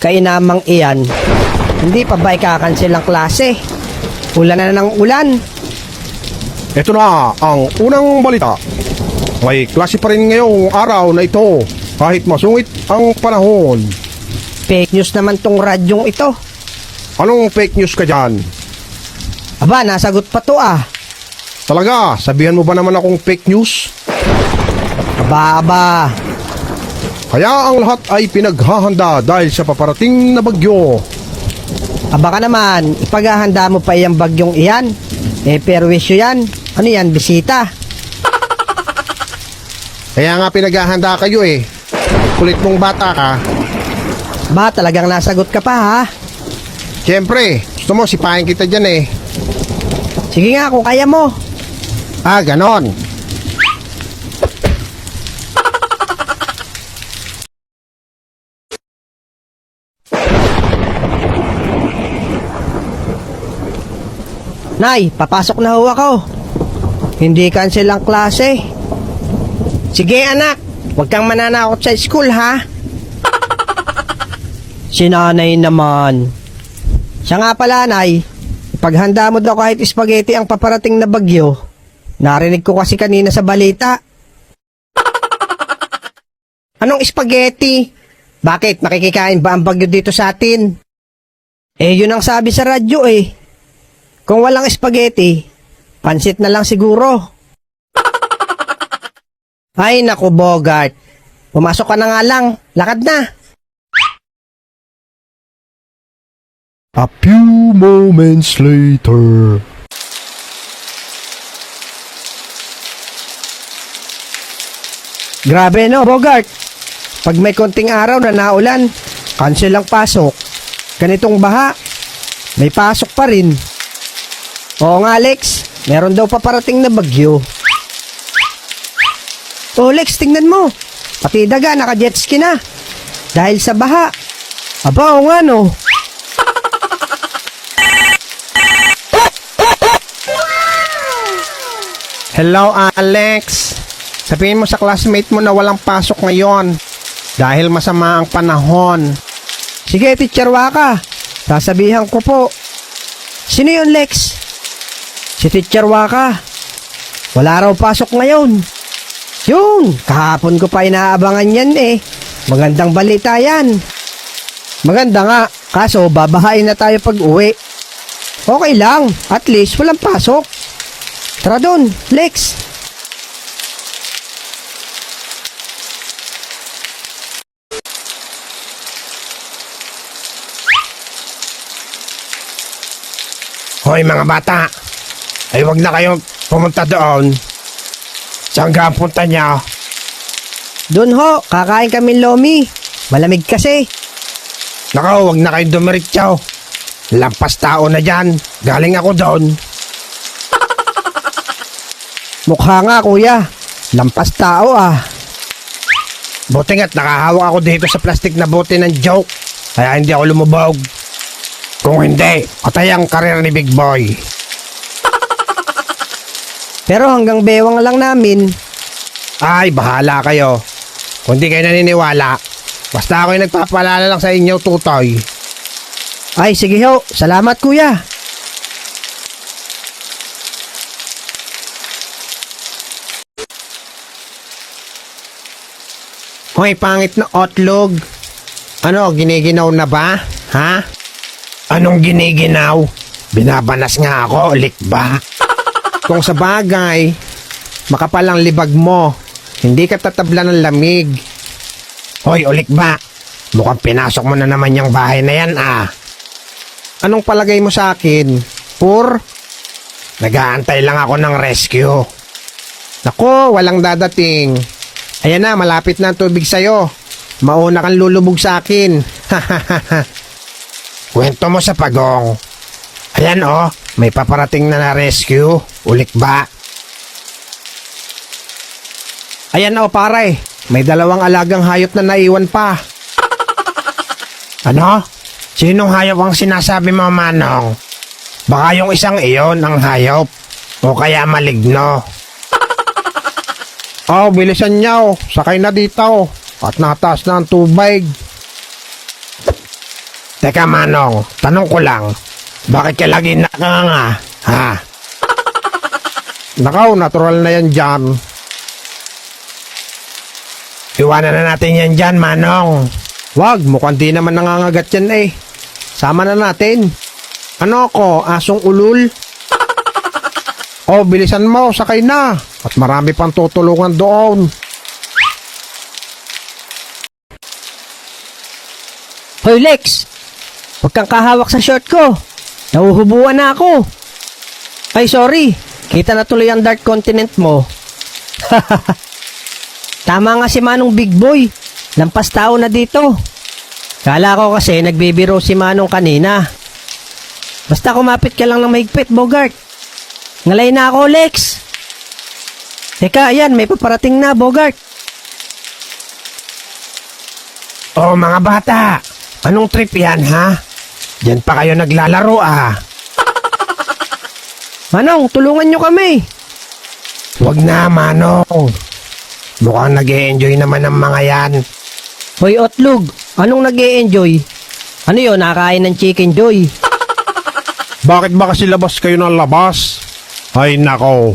Kainamang iyan. Hindi pa ba ikakancel ang klase? Ulan na ng ulan. Ito na ang unang balita. May klase pa rin ngayong araw na ito kahit masungit ang panahon. Fake news naman tong radyong ito. Anong fake news ka dyan? Aba, nasagot pa to ah. Talaga, sabihan mo ba naman akong fake news? Aba. Kaya ang lahat ay pinaghahanda dahil sa paparating na bagyo. Aba ka naman, ipaghahanda mo pa yung bagyong iyan. Perwisyo yan. Ano yan, bisita? Kaya nga pinaghahanda kayo eh. Kulit mong bata ka. Ba, talagang nasagot ka pa ha? Siyempre, gusto mo sipahin kita dyan eh. Sige nga kung kaya mo. Ganon. Nay, papasok na ho ako. Hindi cancel ang klase. Sige anak, huwag kang mananakot sa school ha. Si nanay naman. Siya nga pala nay, paghanda mo daw kahit spaghetti ang paparating na bagyo. Narinig ko kasi kanina sa balita. Anong spaghetti? Bakit? Makikikain ba ang bagyo dito sa atin? Yun ang sabi sa radyo eh. Kung walang spaghetti, pansit na lang siguro. Ay naku Bogart, pumasok ka na nga lang, lakad na. A few moments later. Grabe no Bogart, pag may konting araw na naulan, cancel ang pasok. Ganitong baha, may pasok pa rin. Oo nga Lex, meron daw paparating na bagyo. Oh Lex, tingnan mo. Pati daga naka-jet ski na. Dahil sa baha. Aba, oo nga no. Hello Alex. Sabihin mo sa classmate mo na walang pasok ngayon. Dahil masama ang panahon. Sige, Teacher Waka. Sasabihan ko po. Sino yun Lex? Si Teacher Waka. Wala raw pasok ngayon. Yun, kahapon ko pa inaabangan yan eh. Magandang balita yan. Maganda nga, kaso babahain na tayo pag uwi. Okay lang, at least walang pasok. Tara dun, Lex. Hoy mga bata, ay wag na kayong pumunta doon. Saan ka ang punta niya? Dun ho, kakain kami lomi. Malamig kasi. Nako, wag na kayong dumiritsaw. Lampas tao na dyan. Galing ako doon. Mukha nga kuya, lampas tao ah. Buti nga't nakahawak ako dito sa plastic na bote ng joke. Kaya hindi ako lumubog. Kung hindi, patay ang karir ni Big Boy. Pero hanggang bewang lang namin. Ay, bahala kayo. Kung di kayo naniniwala, basta ako'y nagpapalala lang sa inyo, tutoy. Ay sige ho, salamat kuya. Hoy, pangit na otlog. Ano, giniginaw na ba? Ha? Anong giniginaw? Binabanas nga ako, ulit ba? Kung sa bagay, makapal ang libag mo. Hindi ka tatabla ng lamig. Hoy, ulit ba? Mukhang pinasok mo na naman yung bahay na yan, ah. Anong palagay mo sa akin? Pur? Nag-aantay lang ako ng rescue. Naku, walang dadating. Ayan na, malapit na ang tubig sa'yo. Mauna kang lulubog sa akin. Kwento mo sa pagong. Ayan oh, may paparating na rescue. Ulit ba? Ayan oh pare, may dalawang alagang hayop na naiwan pa. Ano? Sinong hayop ang sinasabi mo, Manong? Baka yung isang iyon ang hayop. O kaya maligno. Oh, bilisan niyo. Sakay na dito. At nataas na ang tubig. Teka Manong, tanong ko lang, bakit ka lagi nakanganga, ha? Nakaw, natural na yan dyan. Iwanan na natin yan dyan, Manong. Wag, mukhang di naman nangangagat yan eh. Sama na natin. Ano ako, asong ulul? Oh, bilisan mo, sakay na. At marami pang tutulungan doon. Hoy Lex, huwag kang kahawak sa short ko. Nahuhubuan na ako. Ay sorry, kita na tuloy ang Dark Continent mo. Tama nga si Manong Big Boy. Lampas tao na dito. Kala ko kasi nagbibiro si Manong kanina. Basta kumapit ka lang ng mahigpit, Bogart. Ngalay na ako, Lex. Teka, ayan, may paparating na, Bogart. Oh, mga bata, anong trip yan, ha? Diyan pa kayo naglalaro, ah. Manong, tulungan nyo kami. Huwag na, Manong. Mukhang nag-e-enjoy naman ang mga yan. Hoy, Otlog, anong nag-e-enjoy? Ano yun, nakakain ng Chicken Joy? Bakit ba kasi labas kayo ng labas? Ay, nako.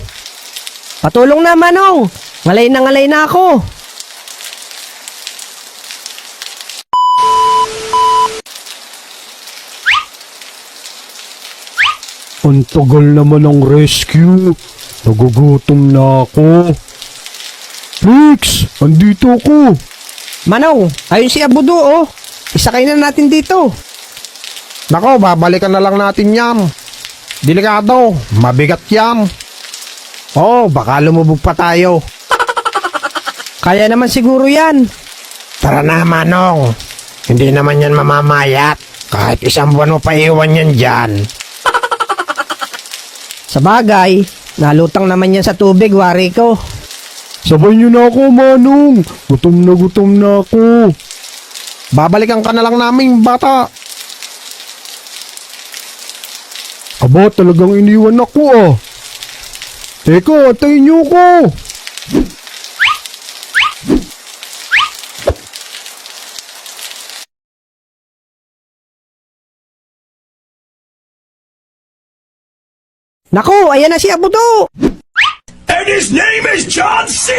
Patulong na, Manong. Ngalay na ako. Ang tagal naman ng rescue. Nagugutom na ako. Lex, andito ako. Manong, ayun si Abudo, oh. Isakay na natin dito. Nako, babalikan na lang natin yan. Delikado, mabigat yan. Oh, baka lumubog pa tayo. Kaya naman siguro yan. Tara na, Manong. Hindi naman yan mamamayat. Kahit isang buwan mo pa iwan yan dyan. Sa bagay, nalutang naman yan sa tubig, wari ko. Sabay niyo na ako, Manong. Gutom na ako. Babalikan ka na lang namin, bata. Aba, talagang iniwan ako ah. Teka, antayin niyo ako. Naku, ayan na si Abudo. And his name is John C.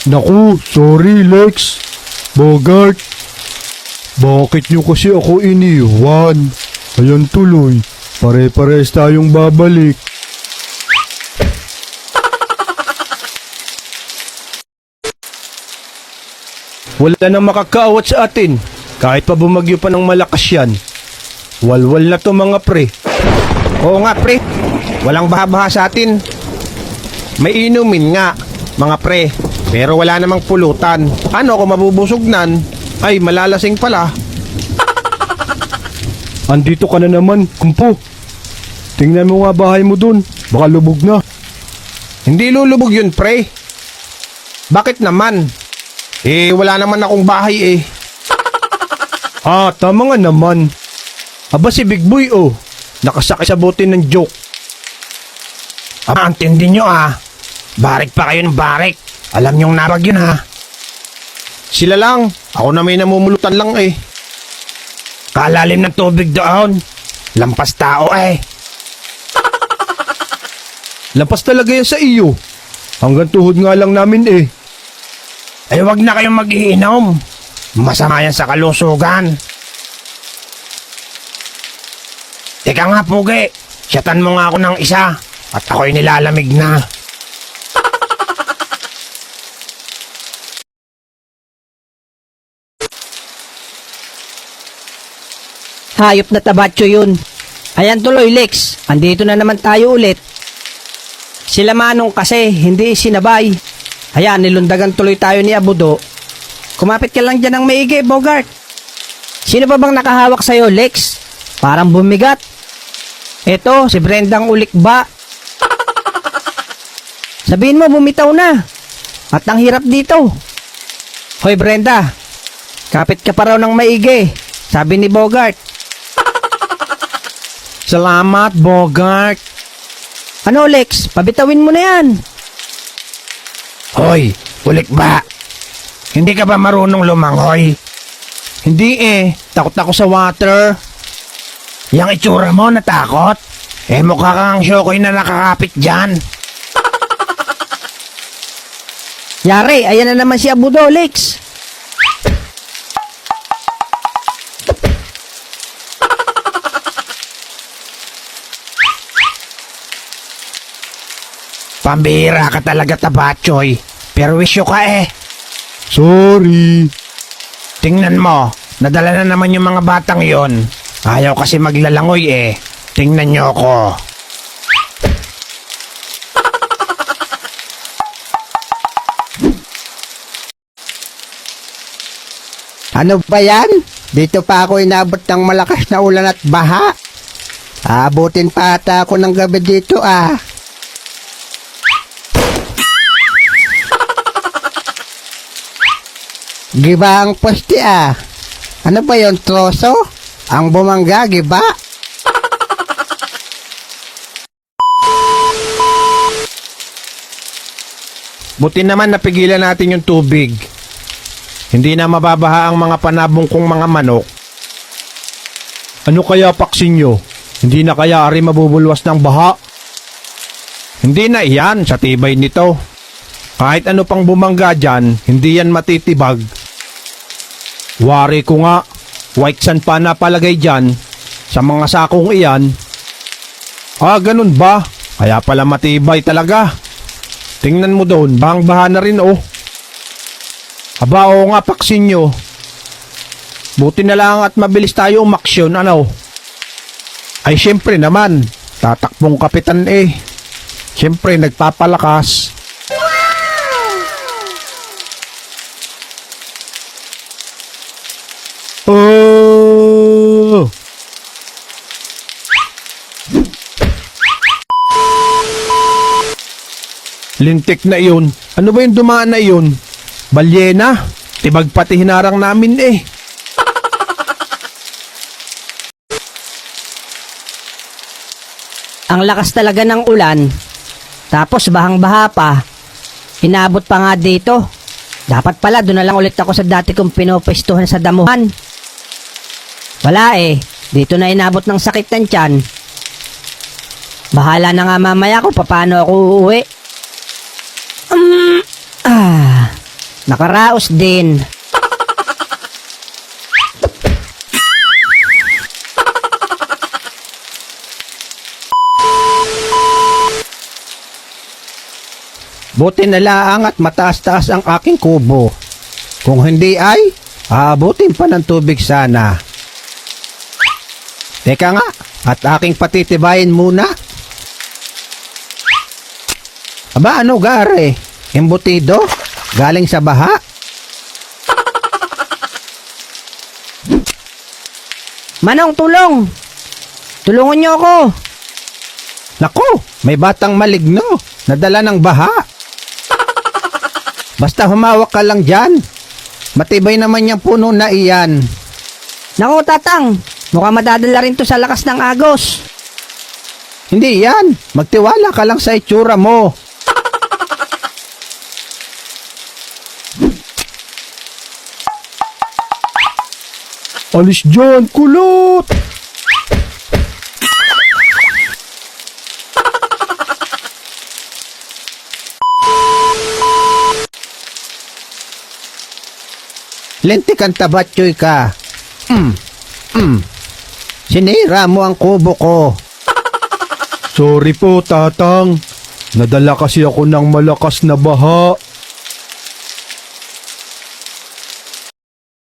Naku, sorry Lex. Bogart. Bakit niyo kasi ako iniwan? Ayan tuloy. Pare-pares tayong babalik. Wala nang makakaawat sa atin. Kahit pa bumagyo pa ng malakas yan. Walwal na to mga pre. Oo nga, pre. Walang baha-baha sa atin. May inumin nga, mga pre. Pero wala namang pulutan. Ano kung mabubusog nan? Ay, malalasing pala. Andito ka na naman, kumpo. Tingnan mo nga bahay mo dun. Baka lubog na. Hindi lulubog yun, pre. Bakit naman? Eh, wala naman akong bahay eh. Ah, tama nga naman. Aba si Big Boy oh. Nakasakay sa bote ng joke. Ang tindi nyo ah. Barik pa kayo ng barik. Alam nyong narag yun ha. Sila lang. Ako na may namumulutan lang eh. Kalalim ng tubig doon. Lampas tao eh. Lampas talaga yan sa iyo. Hanggang tuhod nga lang namin eh. Eh wag na kayong mag-iinom. Masama yan sa kalusugan. Teka nga Pugi. Siyatan mo nga ako ng isa. At ako'y nilalamig na. Hayop na tabatso yun. Ayan tuloy, Lex. Andito na naman tayo ulit. Sila Manong kasi, hindi sinabay. Ayan, nilundagan tuloy tayo ni Abudo. Kumapit ka lang dyan ng maigi, Bogart. Sino ba bang nakahawak sa'yo, Lex? Parang bumigat. Eto, si Brendang Ulikba. Sabihin mo, bumitaw na. At ang hirap dito. Hoy, Brenda. Kapit ka pa raw ng maigi. Sabi ni Bogart. Salamat, Bogart. Ano, Lex? Pabitawin mo na yan. Hoy, ulik ba? Hindi ka ba marunong lumangoy? Hindi takot ako sa water. Yang itsura mo, natakot? Mukha kang syokoy na nakakapit dyan. Yari, ayan na naman si Abudo, Lex. Pambihira ka talaga, Tabachoy. Pero wisyo ka Sorry. Tingnan mo, nadala na naman yung mga batang yon. Ayaw kasi maglalangoy Tingnan nyo ako. Ano ba yan? Dito pa ako inabot ng malakas na ulan at baha. Abutin pa ata ako ng gabi dito Giba ang poste Ano ba yon, troso? Ang bumangga, giba? Buti naman napigilan natin yung tubig. Hindi na mababaha ang mga panabong kong mga manok. Ano kaya paksin nyo? Hindi na kaya ari mabubulwas ng baha? Hindi na iyan sa tibay nito. Kahit ano pang bumangga dyan, hindi yan matitibag. Wari ko nga, white sand pa napalagay dyan sa mga sakong iyan. Ganun ba? Kaya pala matibay talaga. Tingnan mo doon, bahang-baha na rin Aba, oo nga, paksin nyo. Buti na lang at mabilis tayo umaksyon, Ay, syempre naman, tatakbong kapitan Syempre, nagpapalakas. Oh! Lintik na iyon. Ano ba yung dumaan na iyon? Balyena. Tibag pati hinarang namin Ang lakas talaga ng ulan. Tapos bahang-baha pa. Inabot pa nga dito. Dapat pala doon na lang ulit ako sa dati kong pinopestuhan sa damuhan. Wala Dito na inabot ng sakit ng tiyan. Bahala na nga mamaya kung paano ako uuwi. Nakaraos din. Buti na laang at mataas-taas ang aking kubo. Kung hindi ay, aabutin pa ng tubig sana. Teka nga, at aking patitibayin muna. Aba, ano gare? Embutido? Galing sa baha? Manong, tulong! Tulungan niyo ako! Naku, may batang maligno. Nadala ng baha. Basta humawak ka lang dyan. Matibay naman yung puno na iyan. Naku, tatang! Mukhang madadala rin to sa lakas ng agos. Hindi yan. Magtiwala ka lang sa itsura mo. Alis dyan, kulot! Lentik ang tabatyoy ka. Sinira mo ang kubo ko. Sorry po, tatang. Nadala kasi ako ng malakas na baha.